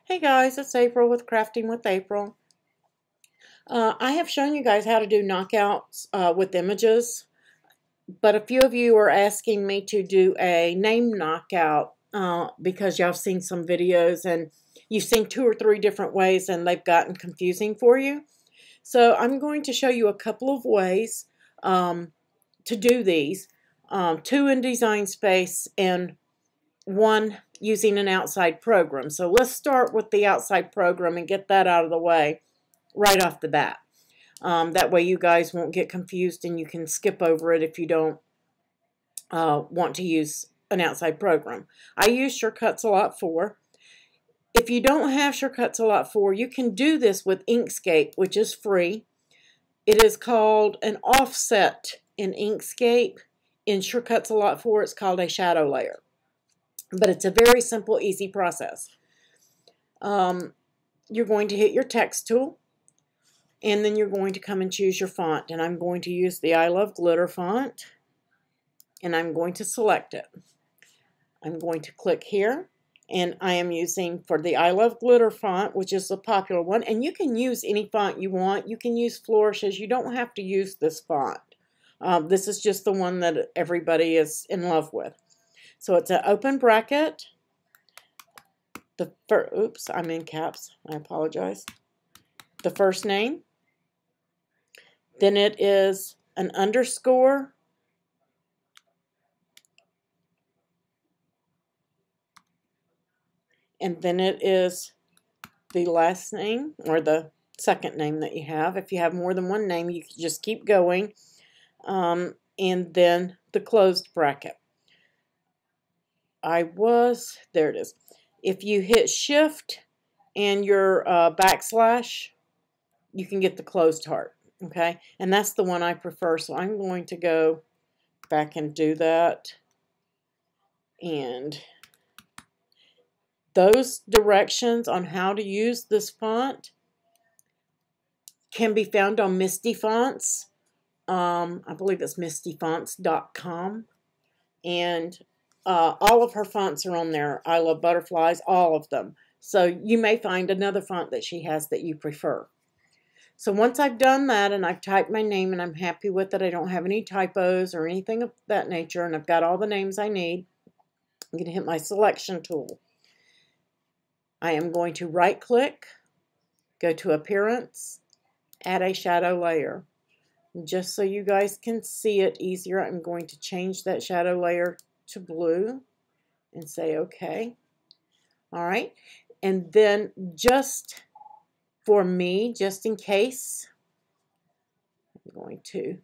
Hey guys, it's April with Crafting with April. I have shown you guys how to do knockouts with images, but a few of you are asking me to do a name knockout because y'all have seen some videos and you've seen 2 or 3 different ways and they've gotten confusing for you. So I'm going to show you a couple of ways to do these, 2 in Design Space and 1 using an outside program. So let's start with the outside program and get that out of the way right off the bat. That way you guys won't get confused and you can skip over it if you don't want to use an outside program. I use Cricut a lot 4. If you don't have Cricut a lot 4, you can do this with Inkscape, which is free. It is called an offset in Inkscape. In Cricut a lot 4, it's called a shadow layer. But it's a very simple, easy process. You're going to hit your text tool, and then you're going to come and choose your font. And I'm going to use the I Love Glitter font, and I'm going to select it. I'm going to click here, and I am using for the I Love Glitter font, which is a popular one. And you can use any font you want. You can use flourishes. You don't have to use this font. This is just the one that everybody is in love with. So it's an open bracket. Oops, I'm in caps. I apologize. The first name. Then it is an underscore. And then it is the last name or the second name that you have. If you have more than one name, you can just keep going. And then the closed bracket. There it is. If you hit shift and your backslash, you can get the closed heart. Okay, and that's the one I prefer. So I'm going to go back and do that. And those directions on how to use this font can be found on Misty Fonts. I believe it's mistyfonts.com. And all of her fonts are on there. I Love Butterflies, all of them. So you may find another font that she has that you prefer. So once I've done that and I've typed my name and I'm happy with it, I don't have any typos or anything of that nature, and I've got all the names I need, I'm going to hit my selection tool. I am going to right click, go to Appearance, add a shadow layer. And just so you guys can see it easier, I'm going to change that shadow layer to blue and say OK. All right, and then just for me, just in case, I'm going to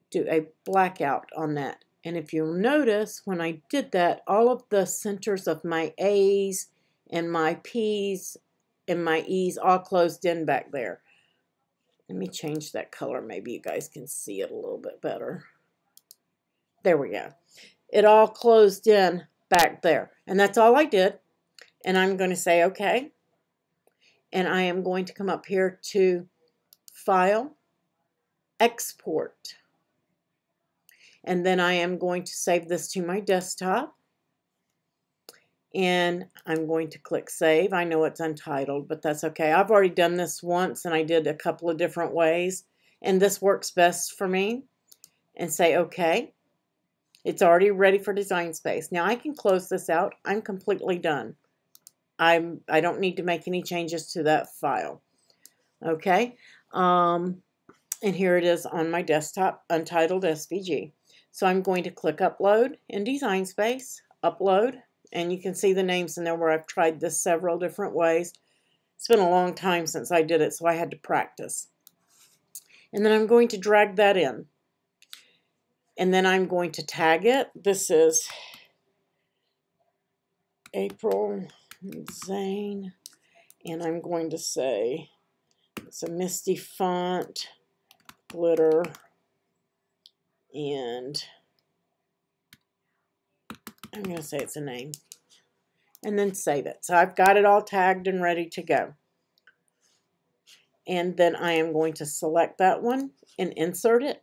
do a blackout on that. And if you'll notice, when I did that, all of the centers of my A's and my P's and my E's all closed in back there. Let me change that color. Maybe you guys can see it a little bit better. There we go. It all closed in back there. And that's all I did. And I'm going to say OK. And I am going to come up here to File, Export. And then I am going to save this to my desktop. And I'm going to click Save. I know it's untitled, but that's okay. I've already done this once, and I did a couple of different ways. And this works best for me. And say OK. It's already ready for Design Space. Now I can close this out. I'm completely done. I don't need to make any changes to that file. Okay. And here it is on my desktop, Untitled SVG. So I'm going to click Upload in Design Space, Upload, and you can see the names in there where I've tried this several different ways. It's been a long time since I did it, so I had to practice. And then I'm going to drag that in. And then I'm going to tag it. This is April Zane. And I'm going to say it's a Misty Font, Glitter, and I'm going to say it's a name. And then save it. So I've got it all tagged and ready to go. And then I am going to select that one and insert it.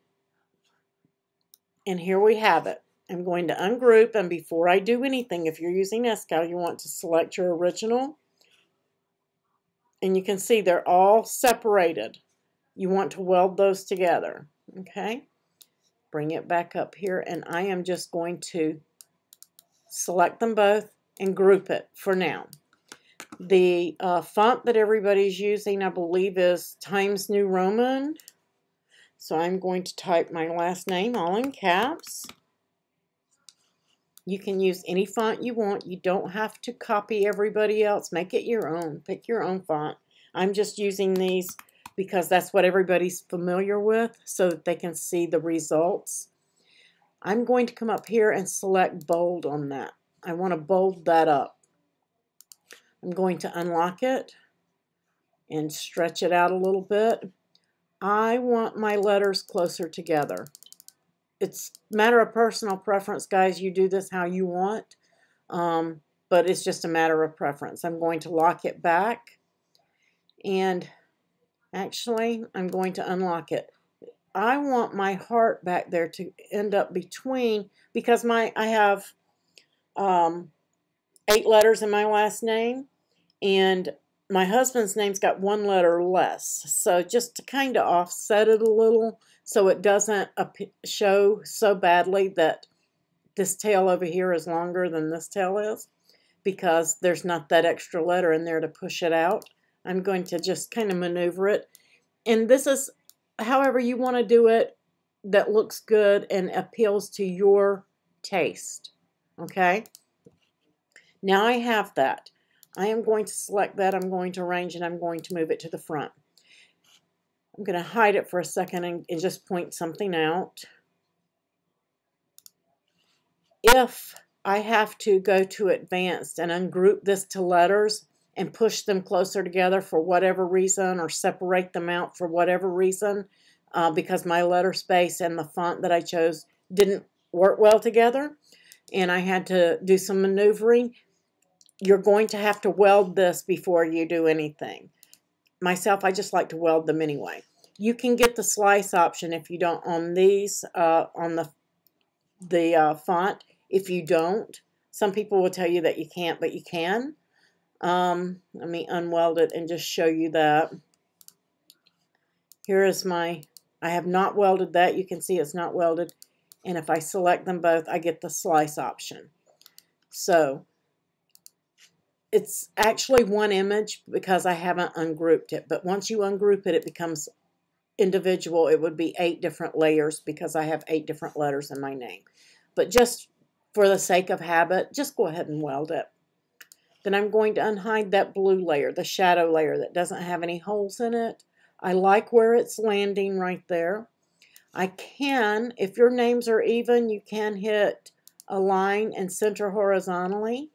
And here we have it. I'm going to ungroup, and before I do anything, if you're using Escal, you want to select your original And you can see they're all separated. You want to weld those together. Okay? Bring it back up here, and I am just going to select them both and group it for now. The font that everybody's using, I believe, is Times New Roman. So I'm going to type my last name all in caps. You can use any font you want. You don't have to copy everybody else. Make it your own. Pick your own font. I'm just using these because that's what everybody's familiar with so that they can see the results. I'm going to come up here and select bold on that. I want to bold that up. I'm going to unlock it and stretch it out a little bit. I want my letters closer together. It's a matter of personal preference, guys. You do this how you want, but it's just a matter of preference. I'm going to lock it back, and actually, I'm going to unlock it. I want my heart back there to end up between, because I have 8 letters in my last name, and my husband's name's got 1 letter less. So just to kind of offset it a little so it doesn't show so badly that this tail over here is longer than this tail is, because there's not that extra letter in there to push it out. I'm going to just kind of maneuver it. And this is however you want to do it that looks good and appeals to your taste. Okay? Now I have that. I am going to select that. I'm going to arrange, and I'm going to move it to the front. I'm going to hide it for a second and just point something out. If I have to go to advanced and ungroup this to letters and push them closer together for whatever reason, or separate them out for whatever reason, because my letter space and the font that I chose didn't work well together, and I had to do some maneuvering, you're going to have to weld this before you do anything. Myself, I just like to weld them anyway. You can get the slice option if you don't on these, on the font. If you don't, some people will tell you that you can't, but you can. Let me unweld it and just show you that. Here is I have not welded that. You can see it's not welded. And if I select them both, I get the slice option. So it's actually one image because I haven't ungrouped it. But once you ungroup it, it becomes individual. It would be 8 different layers because I have 8 different letters in my name. But just for the sake of habit, just go ahead and weld it. Then I'm going to unhide that blue layer, the shadow layer that doesn't have any holes in it. I like where it's landing right there. I can, if your names are even, you can hit align and center horizontally.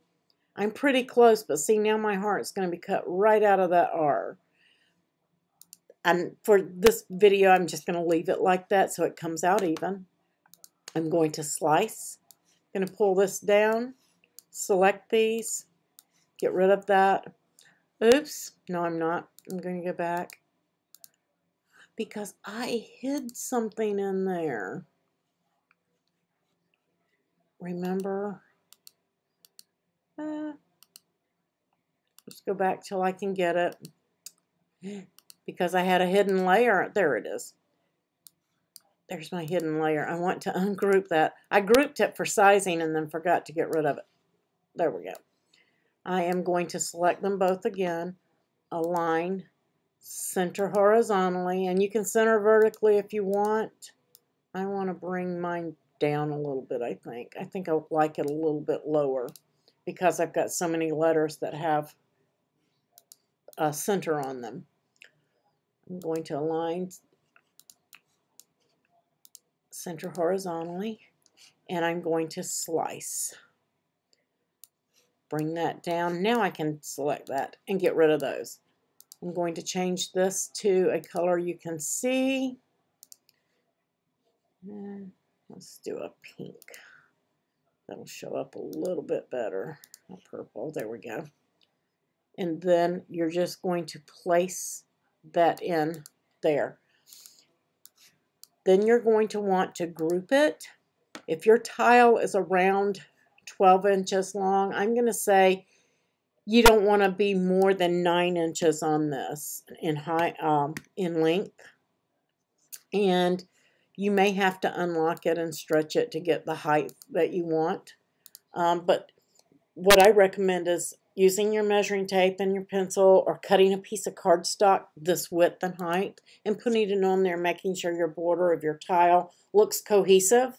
I'm pretty close, but see, now my heart's going to be cut right out of that R. And for this video, I'm just going to leave it like that so it comes out even. I'm going to slice. I'm going to pull this down, select these, get rid of that. Oops, no, I'm not. I'm going to go back because I hid something in there. Remember? Let's go back till I can get it. Because I had a hidden layer. There it is. There's my hidden layer. I want to ungroup that. I grouped it for sizing and then forgot to get rid of it. There we go. I am going to select them both again. Align, center horizontally, and you can center vertically if you want. I want to bring mine down a little bit, I think. I think I like it a little bit lower because I've got so many letters that have a center on them. I'm going to align, center horizontally, and I'm going to slice. Bring that down. Now I can select that and get rid of those. I'm going to change this to a color you can see. And let's do a pink. That'll show up a little bit better. A purple. There we go. And then you're just going to place that in there. Then you're going to want to group it. If your tile is around 12 inches long, I'm going to say You don't want to be more than 9 inches on this in in length. And you may have to unlock it and stretch it to get the height that you want. But what I recommend is using your measuring tape and your pencil, or cutting a piece of cardstock this width and height and putting it on there, making sure your border of your tile looks cohesive,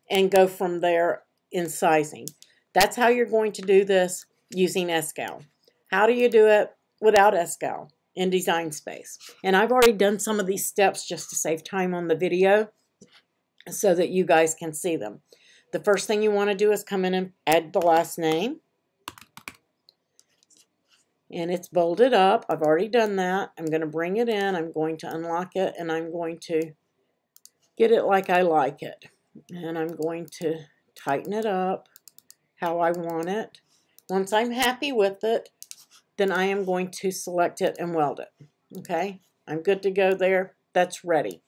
and go from there in sizing. That's how you're going to do this using Escal. How do you do it without Escal in Design Space? And I've already done some of these steps just to save time on the video so that you guys can see them. The first thing you want to do is come in and add the last name. And it's bolded up. I've already done that. I'm going to bring it in. I'm going to unlock it, and I'm going to get it like I like it. And I'm going to tighten it up how I want it. Once I'm happy with it, then I am going to select it and weld it. Okay? I'm good to go there. That's ready.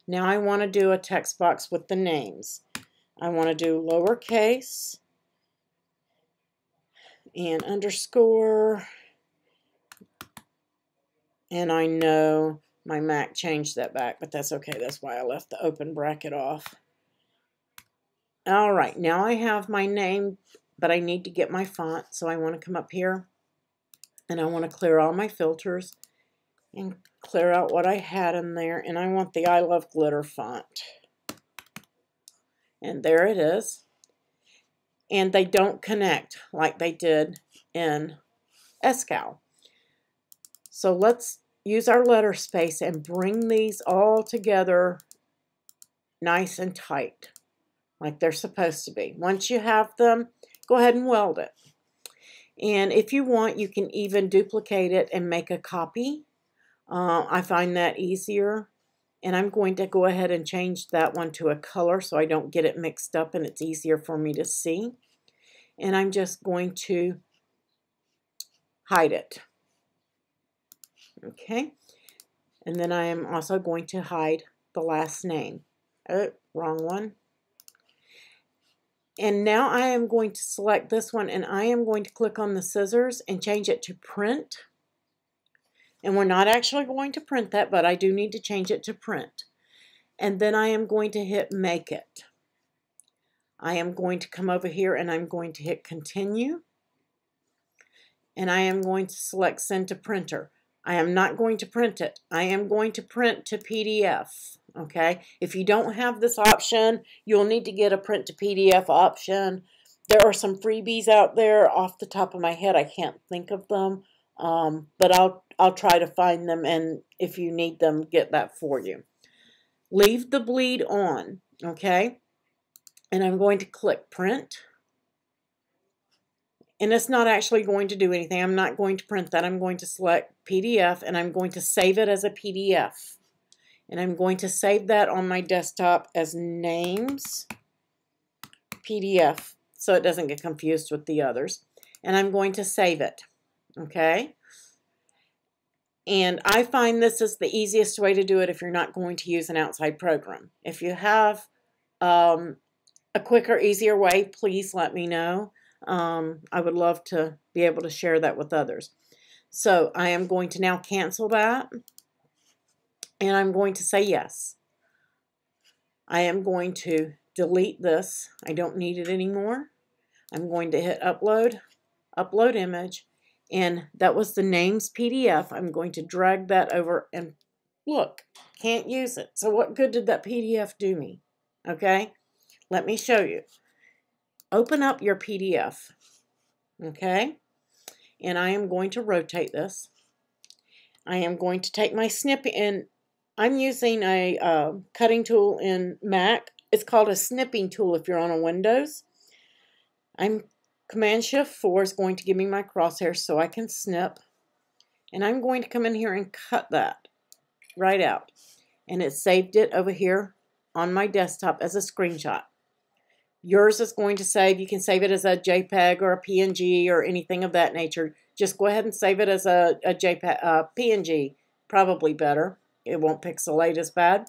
Now I want to do a text box with the names. I want to do lowercase and underscore. And I know my Mac changed that back, but that's okay. That's why I left the open bracket off. All right, now I have my name, but I need to get my font. So I want to come up here, and I want to clear all my filters and clear out what I had in there. And I want the I Love Glitter font. And there it is. And they don't connect like they did in Escal. So let's use our letter space and bring these all together nice and tight, like they're supposed to be. Once you have them, go ahead and weld it. And if you want, you can even duplicate it and make a copy. I find that easier. And I'm going to go ahead and change that one to a color so I don't get it mixed up and it's easier for me to see. And I'm just going to hide it. Okay, and then I am also going to hide the last name. Oh, wrong one. And now I am going to select this one, and I am going to click on the scissors and change it to print. And we're not actually going to print that, but I do need to change it to print. And then I am going to hit make it. I am going to come over here and I'm going to hit continue. And I am going to select send to printer. I am not going to print it. I am going to print to PDF, okay? If you don't have this option, you'll need to get a print to PDF option. There are some freebies out there. Off the top of my head, I can't think of them, but I'll try to find them, and if you need them, get that for you. Leave the bleed on, okay? And I'm going to click print. And it's not actually going to do anything. I'm not going to print that. I'm going to select PDF, and I'm going to save it as a PDF. And I'm going to save that on my desktop as names PDF, so it doesn't get confused with the others. And I'm going to save it, okay? And I find this is the easiest way to do it if you're not going to use an outside program. If you have a quicker, easier way, please let me know. I would love to be able to share that with others. So I am going to now cancel that, and I'm going to say yes. I am going to delete this. I don't need it anymore. I'm going to hit upload, upload image, and that was the names PDF. I'm going to drag that over, and look, can't use it. So what good did that PDF do me? Okay, let me show you. Open up your PDF, okay, and I am going to rotate this. I am going to take my snippet, and I'm using a cutting tool in Mac. It's called a snipping tool if you're on a Windows. Command-Shift-4 is going to give me my crosshairs so I can snip, and I'm going to come in here and cut that right out, and it saved it over here on my desktop as a screenshot. Yours is going to save. You can save it as a JPEG or a PNG or anything of that nature. Just go ahead and save it as a JPEG, PNG, probably better. It won't pixelate as bad.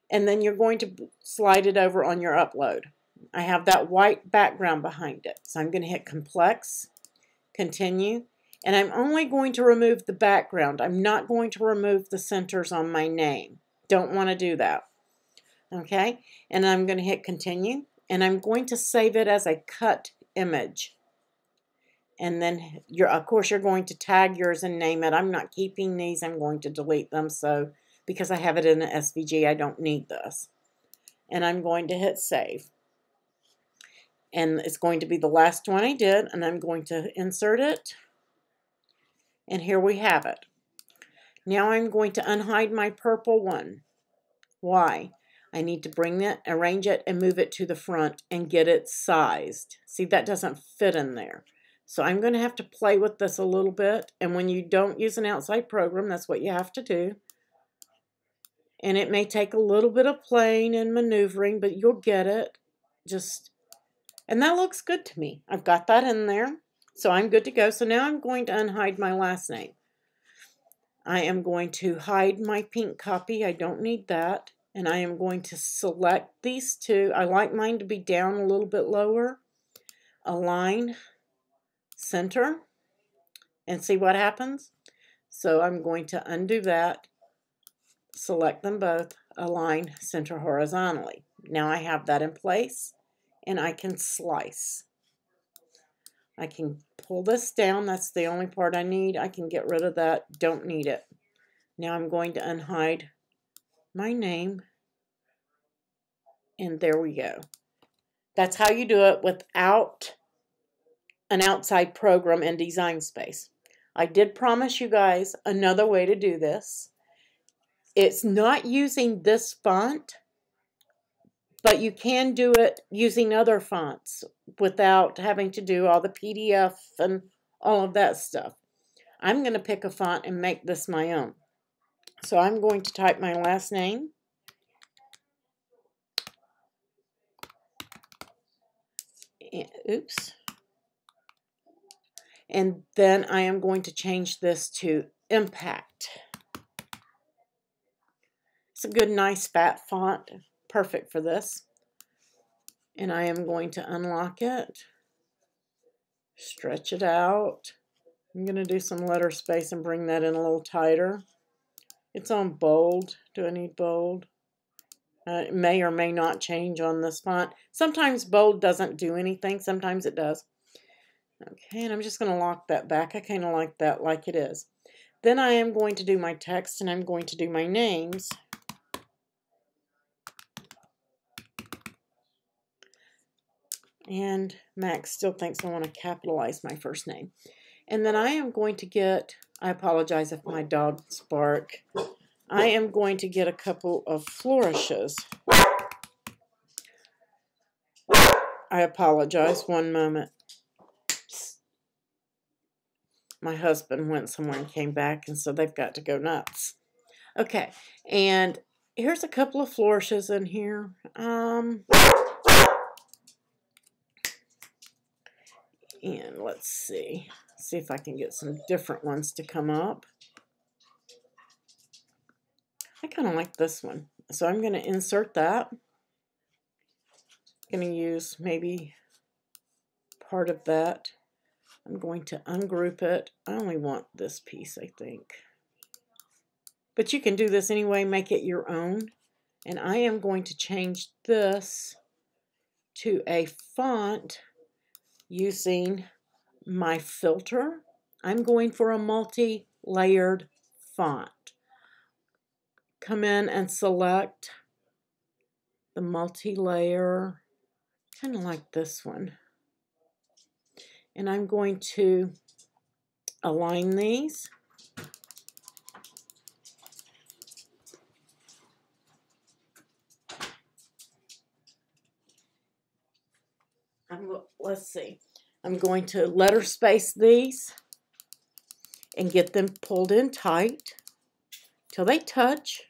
And then you're going to slide it over on your upload. I have that white background behind it. So I'm going to hit complex, continue. And I'm only going to remove the background. I'm not going to remove the centers on my name. Don't want to do that. Okay, and I'm going to hit continue, and I'm going to save it as a cut image. And then, of course, you're going to tag yours and name it. I'm not keeping these. I'm going to delete them. So, because I have it in an SVG, I don't need this. And I'm going to hit save. And it's going to be the last one I did, and I'm going to insert it. And here we have it. Now I'm going to unhide my purple one. Why? I need to bring it, arrange it, and move it to the front and get it sized. See, that doesn't fit in there. So I'm going to have to play with this a little bit. And when you don't use an outside program, that's what you have to do. And it may take a little bit of playing and maneuvering, but you'll get it. And that looks good to me. I've got that in there. So I'm good to go. So now I'm going to unhide my last name. I am going to hide my pink copy. I don't need that. And I am going to select these two. I like mine to be down a little bit lower. Align, center, and see what happens. So I'm going to undo that, select them both, align, center horizontally. Now I have that in place, and I can slice. I can pull this down. That's the only part I need. I can get rid of that. Don't need it. Now I'm going to unhide my name. And there we go. That's how you do it without an outside program in Design Space. I did promise you guys another way to do this. It's not using this font, but you can do it using other fonts without having to do all the PDF and all of that stuff. I'm going to pick a font and make this my own. So I'm going to type my last name. Oops. And then I am going to change this to Impact. It's a good, nice, fat font. Perfect for this. And I am going to unlock it. Stretch it out. I'm going to do some letter space and bring that in a little tighter. It's on bold. Do I need bold? It may or may not change on this font. Sometimes bold doesn't do anything. Sometimes it does. Okay, and I'm just going to lock that back. I kind of like that like it is. Then I am going to do my text, and I'm going to do my names. And Max still thinks I want to capitalize my first name. And then I am going to get, I apologize if my dogs bark. I am going to get a couple of flourishes. I apologize, one moment. My husband went somewhere and came back, and so they've got to go nuts. Okay, and here's a couple of flourishes in here. And let's see if I can get some different ones to come up. I kind of like this one, so I'm going to insert that. I'm going to use maybe part of that. I'm going to ungroup it. I only want this piece, I think. But you can do this anyway, make it your own. And I am going to change this to a font using my filter. I'm going for a multi-layered font. Come in and select the multi-layer, kind of like this one. And I'm going to align these. Let's see. I'm going to letter space these and get them pulled in tight till they touch.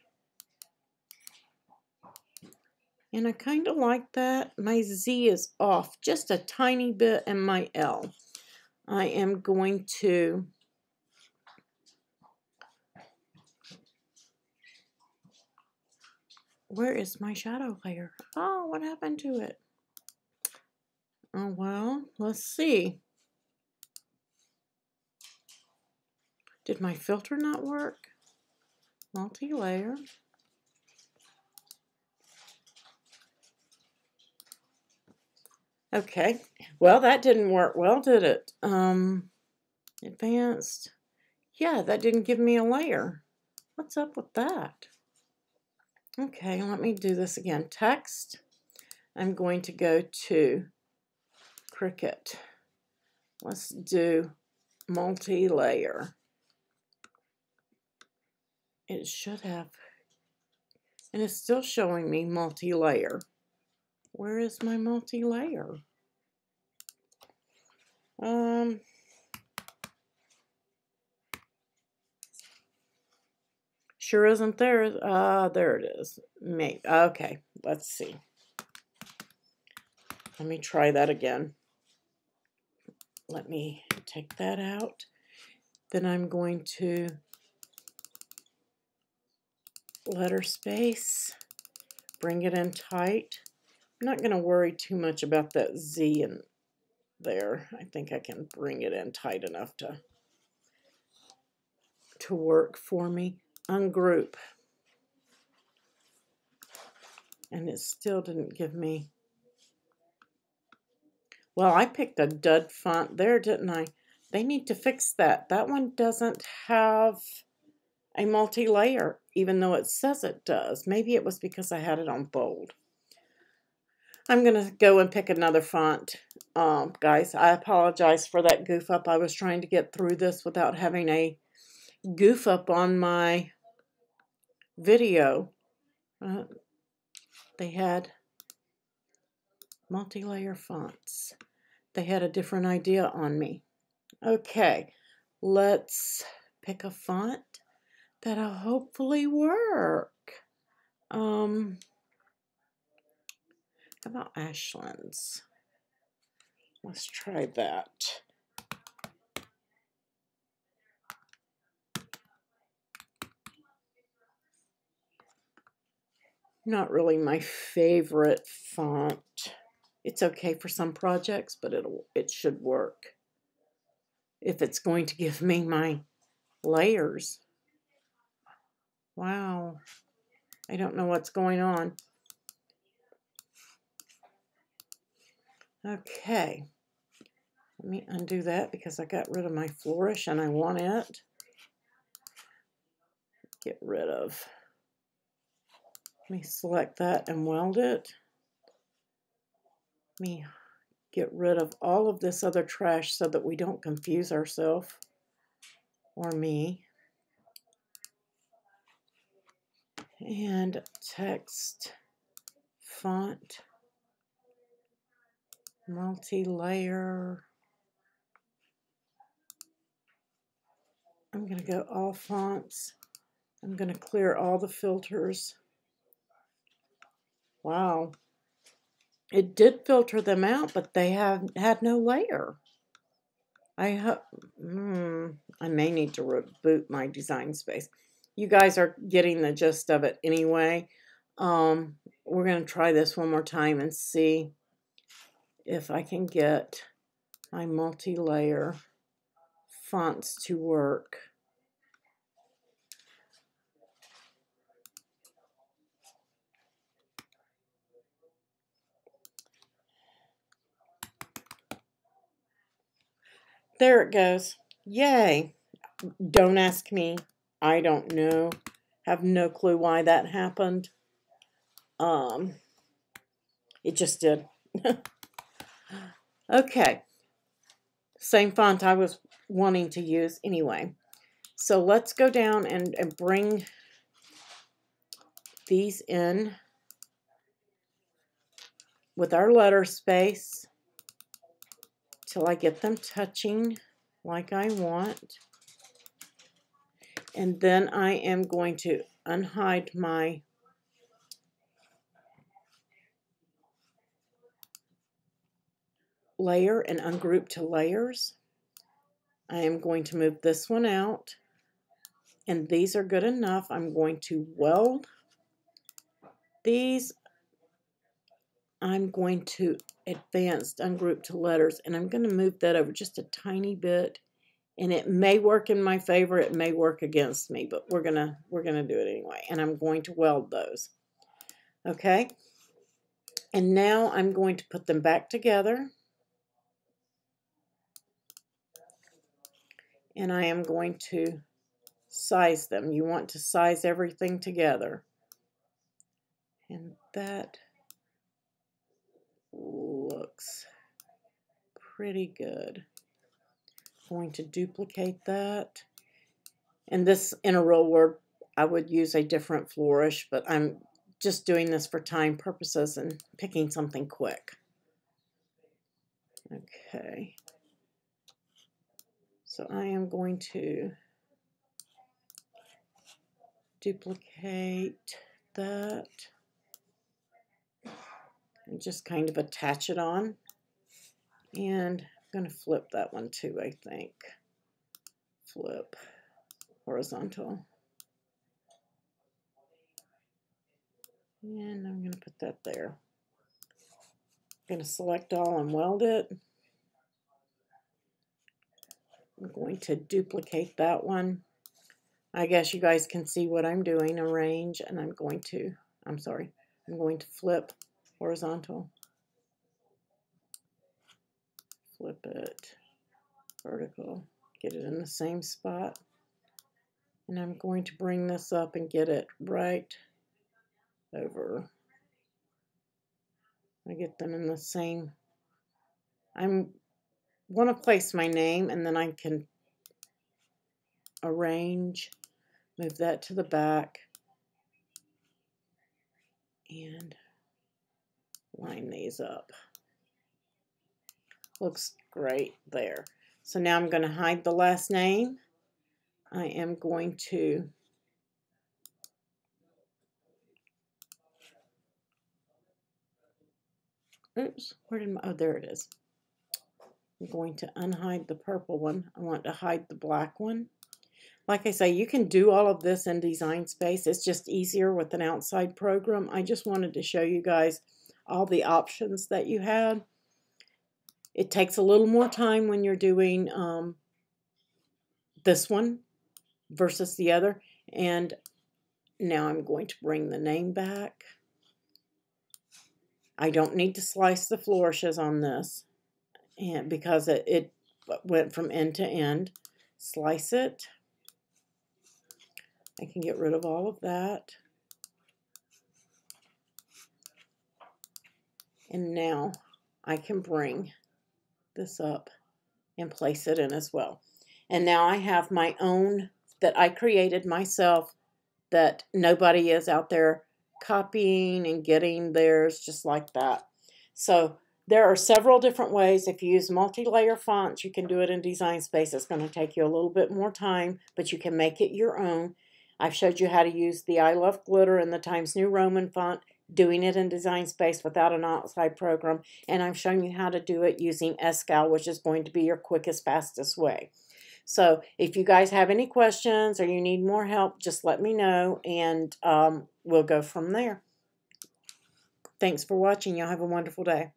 And I kind of like that. My Z is off just a tiny bit, and my L. I am going to where is my shadow layer? Oh, what happened to it? Oh, well, let's see. Did my filter not work? Multi-layer. Okay, well, that didn't work well, did it? Advanced. Yeah, that didn't give me a layer. What's up with that? Okay, let me do this again. Text. I'm going to go to Cricut. Let's do multi-layer. It should have, and it's still showing me multi-layer. Where is my multi-layer? Sure isn't there. There it is. Maybe. Okay, let's see. Let me try that again. Let me take that out. Then I'm going to letter space, bring it in tight. I'm not going to worry too much about that Z in there. I think I can bring it in tight enough to work for me. Ungroup. And it still didn't give me. Well, I picked a dud font there, didn't I? They need to fix that. That one doesn't have a multi-layer, even though it says it does. Maybe it was because I had it on bold. I'm going to go and pick another font. Guys, I apologize for that goof up. I was trying to get through this without having a goof up on my video. They had multi-layer fonts. They had a different idea on me. Okay, let's pick a font that'll hopefully work. How about Ashland's? Let's try that. Not really my favorite font. It's okay for some projects, but it should work if it's going to give me my layers. Wow. I don't know what's going on. Okay. Let me undo that because I got rid of my flourish and I want it. Get rid of. Let me select that and weld it. Let me get rid of all of this other trash so that we don't confuse ourselves or me. And text, font, multi-layer. I'm going to go all fonts. I'm going to clear all the filters. Wow. It did filter them out, but they had no layer. I may need to reboot my design space. You guys are getting the gist of it anyway. We're going to try this one more time and see if I can get my multi-layer fonts to work. There it goes. Yay. Don't ask me. I don't know. Have no clue why that happened. It just did. Okay. Same font I was wanting to use anyway. So let's go down and bring these in with our letter space till I get them touching like I want. And then I am going to unhide my layer and ungroup to layers. I am going to move this one out, and these are good enough. I'm going to weld these. I'm going to advanced ungroup to letters, and I'm going to move that over just a tiny bit And it may work in my favor, it may work against me, but we're gonna do it anyway. And I'm going to weld those. Okay? And now I'm going to put them back together. And I am going to size them. You want to size everything together. And that looks pretty good. I'm going to duplicate that. And this, in a real word, I would use a different flourish, but I'm just doing this for time purposes and picking something quick. Okay. So I am going to duplicate that and just kind of attach it on. And I'm going to flip that one too, I think. Flip horizontal. And I'm going to put that there. I'm going to select all and weld it. I'm going to duplicate that one. I guess you guys can see what I'm doing. Arrange, and I'm going to flip horizontal. Flip it vertical. Get it in the same spot. And I'm going to bring this up and get it right over. I get them in the same. I want to place my name, and then I can arrange, move that to the back, and line these up. Looks great there. So now I'm going to hide the last name. I am going to oops, where did my, oh, there it is. I'm going to unhide the purple one. I want to hide the black one. Like I say, you can do all of this in Design Space. It's just easier with an outside program. I just wanted to show you guys all the options that you had. It takes a little more time when you're doing this one versus the other. And now I'm going to bring the name back. I don't need to slice the flourishes on this, and because it went from end to end. Slice it. I can get rid of all of that. And now I can bring this up and place it in as well. And now I have my own that I created myself, that nobody is out there copying and getting theirs just like that. So there are several different ways. If you use multi-layer fonts, you can do it in Design Space. It's going to take you a little bit more time, but you can make it your own. I've showed you how to use the I Love Glitter and the Times New Roman font, doing it in Design Space without an outside program. And I've shown you how to do it using Escal, which is going to be your quickest, fastest way. So if you guys have any questions or you need more help, just let me know, and we'll go from there. Thanks for watching. Y'all have a wonderful day.